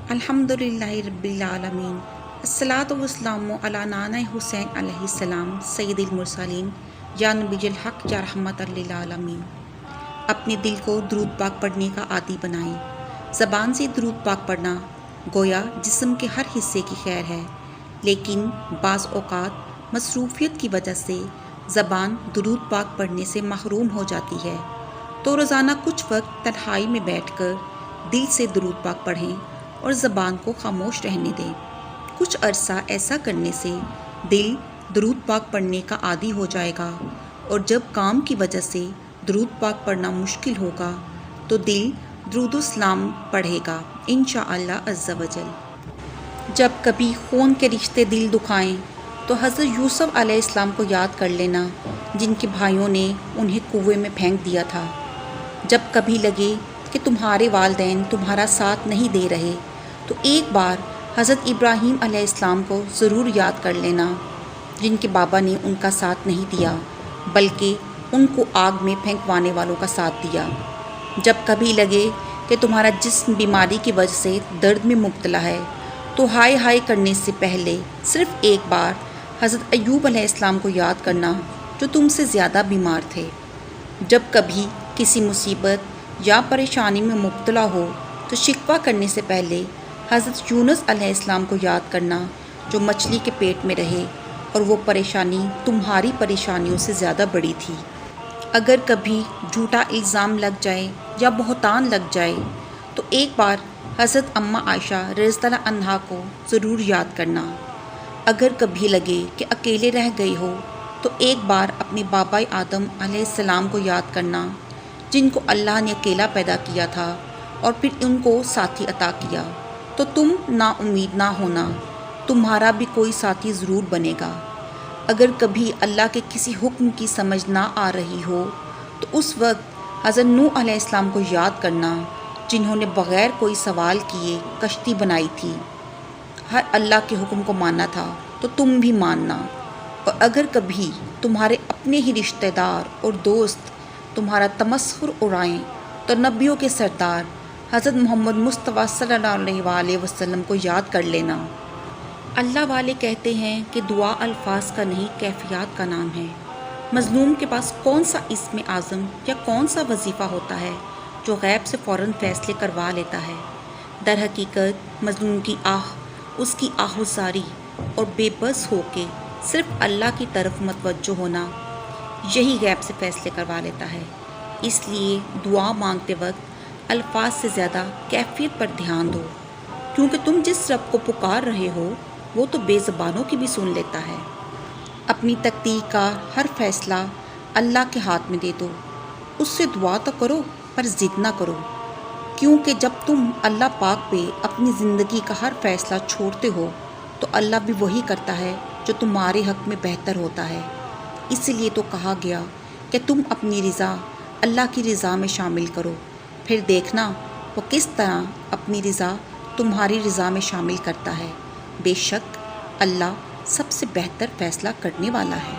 الحمدللہ رب العالمین، الصلاۃ والسلام علی نانا حسین علیہ السلام سید المرسلین، یا نبی الحق یا رحمت للعالمین۔ اپنے دل کو درود پاک پڑھنے کا عادی بنائیں۔ زبان سے درود پاک پڑھنا گویا جسم کے ہر حصے کی خیر ہے، لیکن بعض اوقات مصروفیت کی وجہ سے زبان درود پاک پڑھنے سے محروم ہو جاتی ہے، تو روزانہ کچھ وقت تنہائی میں بیٹھ کر دل سے درود پاک پڑھیں اور زبان کو خاموش رہنے دیں۔ کچھ عرصہ ایسا کرنے سے دل درود پاک پڑھنے کا عادی ہو جائے گا، اور جب کام کی وجہ سے درود پاک پڑھنا مشکل ہوگا تو دل درود و سلام پڑھے گا انشاءاللہ عز و جل۔ جب کبھی خون کے رشتے دل دکھائیں تو حضرت یوسف علیہ السلام کو یاد کر لینا، جن کے بھائیوں نے انہیں کنویں میں پھینک دیا تھا۔ جب کبھی لگے کہ تمہارے والدین تمہارا ساتھ نہیں دے رہے تو ایک بار حضرت ابراہیم علیہ السلام کو ضرور یاد کر لینا، جن کے بابا نے ان کا ساتھ نہیں دیا بلکہ ان کو آگ میں پھینکوانے والوں کا ساتھ دیا۔ جب کبھی لگے کہ تمہارا جسم بیماری کی وجہ سے درد میں مبتلا ہے تو ہائے ہائے کرنے سے پہلے صرف ایک بار حضرت ایوب علیہ السلام کو یاد کرنا، جو تم سے زیادہ بیمار تھے۔ جب کبھی کسی مصیبت یا پریشانی میں مبتلا ہو تو شکوہ کرنے سے پہلے حضرت یونس علیہ السلام کو یاد کرنا، جو مچھلی کے پیٹ میں رہے اور وہ پریشانی تمہاری پریشانیوں سے زیادہ بڑی تھی۔ اگر کبھی جھوٹا الزام لگ جائے یا بہتان لگ جائے تو ایک بار حضرت اماں عائشہ رضی اللہ عنہا کو ضرور یاد کرنا۔ اگر کبھی لگے کہ اکیلے رہ گئی ہو تو ایک بار اپنے بابا آدم علیہ السلام کو یاد کرنا، جن کو اللہ نے اکیلا پیدا کیا تھا اور پھر ان کو ساتھی عطا کیا۔ تو تم نا امید نہ ہونا، تمہارا بھی کوئی ساتھی ضرور بنے گا۔ اگر کبھی اللہ کے کسی حکم کی سمجھ نہ آ رہی ہو تو اس وقت حضرت نوح علیہ السلام کو یاد کرنا، جنہوں نے بغیر کوئی سوال کیے کشتی بنائی تھی۔ ہر اللہ کے حکم کو ماننا تھا تو تم بھی ماننا۔ اور اگر کبھی تمہارے اپنے ہی رشتہ دار اور دوست تمہارا تمسخر اڑائیں تو نبیوں کے سردار حضرت محمد مصطفیٰ صلی اللہ علیہ وآلہ وسلم کو یاد کر لینا۔ اللہ والے کہتے ہیں کہ دعا الفاظ کا نہیں کیفیات کا نام ہے۔ مظلوم کے پاس کون سا اسم اعظم یا کون سا وظیفہ ہوتا ہے جو غیب سے فوراً فیصلے کروا لیتا ہے؟ در حقیقت مظلوم کی آہ، اس کی آہوزاری اور بے بس ہو کے صرف اللہ کی طرف متوجہ ہونا، یہی غیب سے فیصلے کروا لیتا ہے۔ اس لیے دعا مانگتے وقت الفاظ سے زیادہ کیفیت پر دھیان دو، کیونکہ تم جس رب کو پکار رہے ہو وہ تو بے زبانوں کی بھی سن لیتا ہے۔ اپنی تقدیر کا ہر فیصلہ اللہ کے ہاتھ میں دے دو، اس سے دعا تو کرو پر ضد نہ کرو، کیونکہ جب تم اللہ پاک پہ اپنی زندگی کا ہر فیصلہ چھوڑتے ہو تو اللہ بھی وہی کرتا ہے جو تمہارے حق میں بہتر ہوتا ہے۔ اس لیے تو کہا گیا کہ تم اپنی رضا اللہ کی رضا میں شامل کرو، پھر دیکھنا وہ کس طرح اپنی رضا تمہاری رضا میں شامل کرتا ہے۔ بے شک اللہ سب سے بہتر فیصلہ کرنے والا ہے۔